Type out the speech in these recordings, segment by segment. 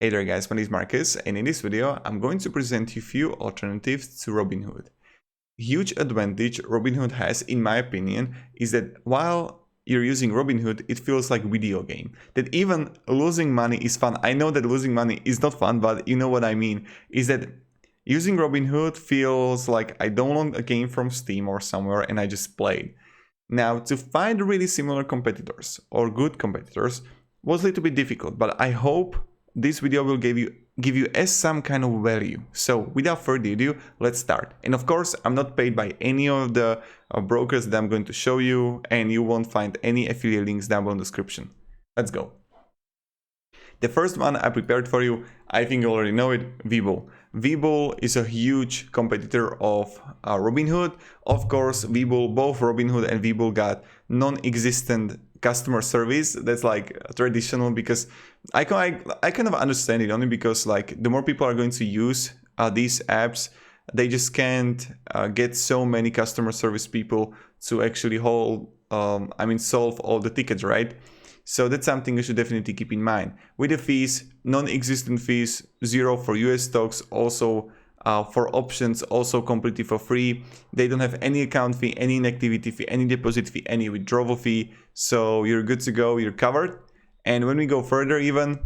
Hey there guys, my name is Marcus, and in this video I'm going to present you a few alternatives to Robinhood. Huge advantage Robinhood has, in my opinion, is that while you're using Robinhood, it feels like a video game. That even losing money is fun. I know that losing money is not fun, but you know what I mean. Is that using Robinhood feels like I download a game from Steam or somewhere and I just play it. Now, to find really similar competitors or good competitors was a little bit difficult, but I hope this video will give you as some kind of value. So without further ado, let's start. And of course, I'm not paid by any of the brokers that I'm going to show you, and you won't find any affiliate links down below in the description. Let's go. The first one I prepared for you, I think you already know it, Webull. Webull is a huge competitor of Robinhood. Of course, Webull, both Robinhood and Webull got non-existent customer service. That's like traditional, because I kind of understand it, only because like the more people are going to use these apps, they just can't get so many customer service people to actually solve all the tickets, right? So that's something you should definitely keep in mind. With the fees, non-existent fees, zero for US stocks, also for options, also completely for free. They don't have any account fee, any inactivity fee, any deposit fee, any withdrawal fee. So you're good to go, you're covered. And when we go further even,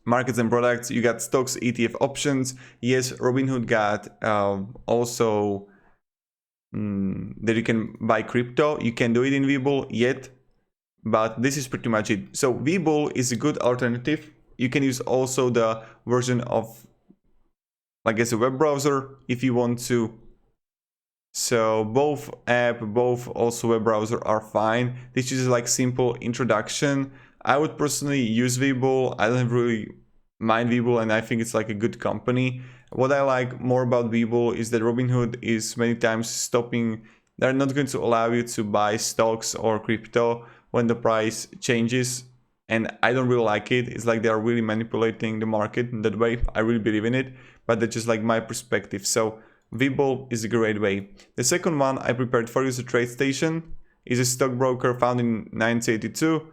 markets and products, you got stocks, ETF, options. Yes, Robinhood got also that you can buy crypto. You can do it in Webull yet. But this is pretty much it. So Webull is a good alternative. You can use also the version of, I guess, a web browser if you want to. So both app, both also web browser are fine. This is like simple introduction. I would personally use Webull. I don't really mind Webull, and I think it's like a good company. What I like more about Webull is that Robinhood is many times stopping. They're not going to allow you to buy stocks or crypto when the price changes, and I don't really like it. It's like they are really manipulating the market in that way. I really believe in it, but that's just like my perspective. So Webull is a great way. The second one I prepared for you is a TradeStation. It's a stockbroker founded in 1982,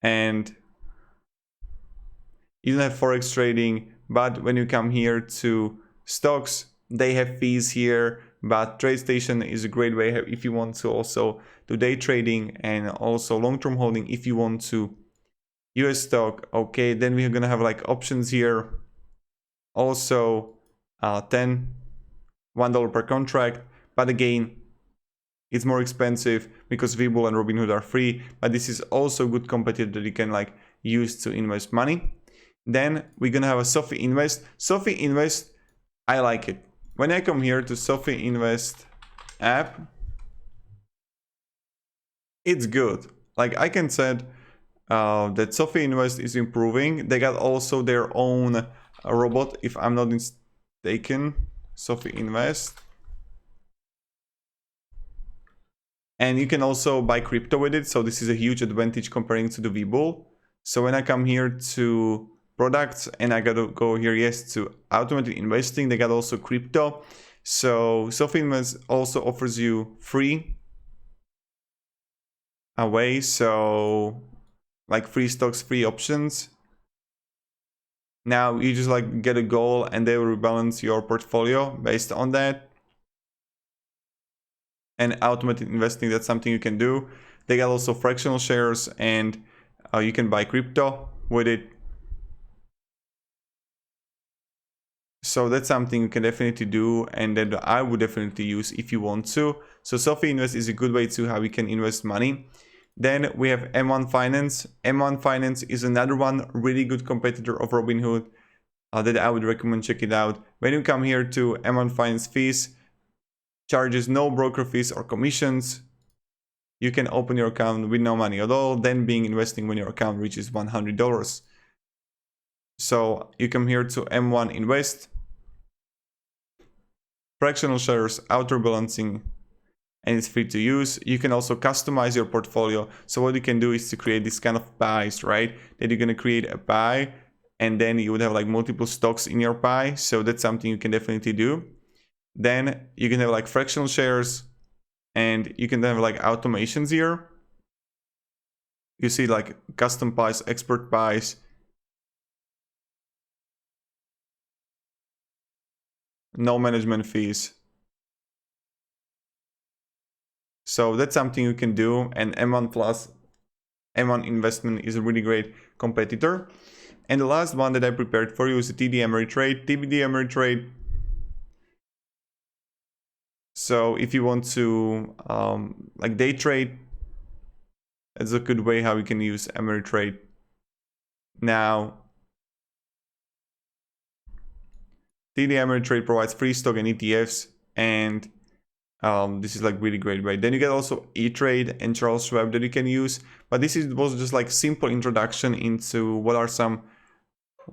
and you don't have Forex trading, but when you come here to stocks, they have fees here. But TradeStation is a great way if you want to also do day trading and also long-term holding if you want to. US stock, okay, then we're gonna have like options here. Also $1 per contract, but again, it's more expensive because Webull and Robinhood are free, but this is also a good competitor that you can like use to invest money. Then we're gonna have a Sophie Invest. Sophie Invest, I like it. When I come here to Sophie Invest app, it's good. Like I can say that Sophie Invest is improving. They got also their own robot, if I'm not mistaken. Sophie Invest. And you can also buy crypto with it. So this is a huge advantage comparing to the Webull. So when I come here to products and I gotta go here, yes, to automated investing, they got also crypto. So Sophie Invest also offers you free away, so like free stocks, free options. Now you just like get a goal and they will rebalance your portfolio based on that. And automated investing, that's something you can do. They got also fractional shares, and you can buy crypto with it. So that's something you can definitely do, and that I would definitely use if you want to. So Sophie Invest is a good way to how you can invest money. Then we have M1 Finance. M1 Finance is another one really good competitor of Robinhood that I would recommend check it out. When you come here to M1 Finance fees, charges no broker fees or commissions. You can open your account with no money at all, then being investing when your account reaches $100. So you come here to M1 Invest, fractional shares, auto balancing, and it's free to use. You can also customize your portfolio. So what you can do is to create this kind of pies, right? That you're gonna create a pie, and then you would have like multiple stocks in your pie. So that's something you can definitely do. Then you can have like fractional shares, and you can have like automations here. You see like custom pies, expert pies, no management fees. So that's something you can do, and M1 Plus, M1 Investment is a really great competitor. And the last one that I prepared for you is the TD Ameritrade. TD Ameritrade. So if you want to like day trade, that's a good way how you can use Ameritrade. Now, TD Ameritrade provides free stock and ETFs, and this is like really great, right? Then you get also E-Trade and Charles Schwab that you can use, but this was just like simple introduction into what are some,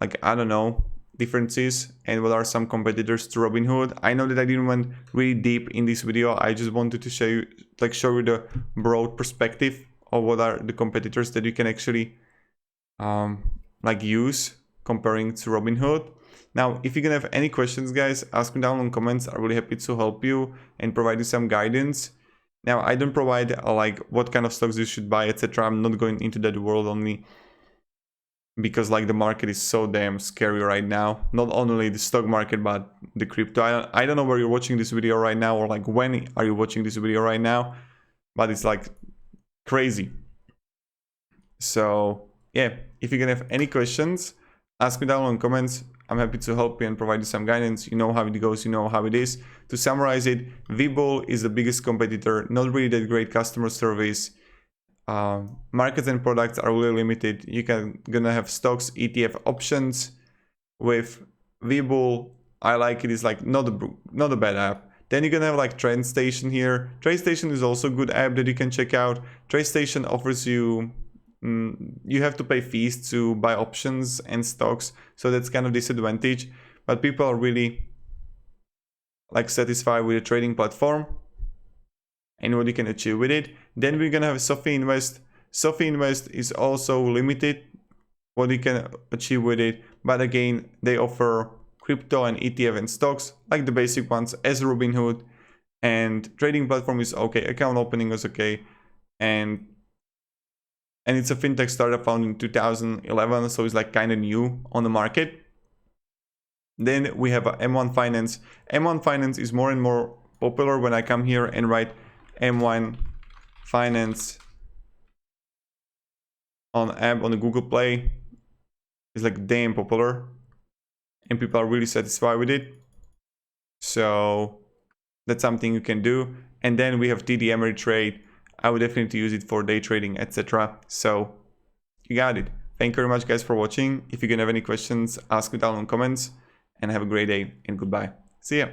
like, I don't know, differences and what are some competitors to Robinhood. I know that I didn't went really deep in this video. I just wanted to show you the broad perspective of what are the competitors that you can actually like use comparing to Robinhood. Now, if you're gonna have any questions, guys, ask me down in comments. I'm really happy to help you and provide you some guidance. Now, I don't provide like what kind of stocks you should buy, etc. I'm not going into that world only because like the market is so damn scary right now. Not only the stock market, but the crypto. I don't know where you're watching this video right now, or like when are you watching this video right now, but it's like crazy. So yeah, if you're gonna have any questions, ask me down in comments. I'm happy to help you and provide you some guidance. You know how it goes, you know how it is. To summarize it, Webull is the biggest competitor, not really that great customer service. Markets and products are really limited. You can gonna have stocks, ETF options. With Webull, I like it. It's like not a bad app. Then you're gonna have like TradeStation here. TradeStation is also a good app that you can check out. TradeStation offers you you have to pay fees to buy options and stocks, so that's kind of disadvantage, but people are really like satisfied with the trading platform and what you can achieve with it. Then we're gonna have Sophie Invest. Sophie Invest is also limited what you can achieve with it, but again, they offer crypto and ETF and stocks like the basic ones as Robinhood, and trading platform is okay, account opening is okay, and it's a fintech startup founded in 2011, so it's like kind of new on the market. Then we have M1 Finance. M1 Finance is more and more popular. When I come here and write M1 Finance on app on the Google Play, it's like damn popular and people are really satisfied with it. So that's something you can do. And then we have TD Ameritrade. I would definitely use it for day trading, etc. So you got it. Thank you very much, guys, for watching. If you can have any questions, ask me down in the comments, and have a great day and goodbye. See ya.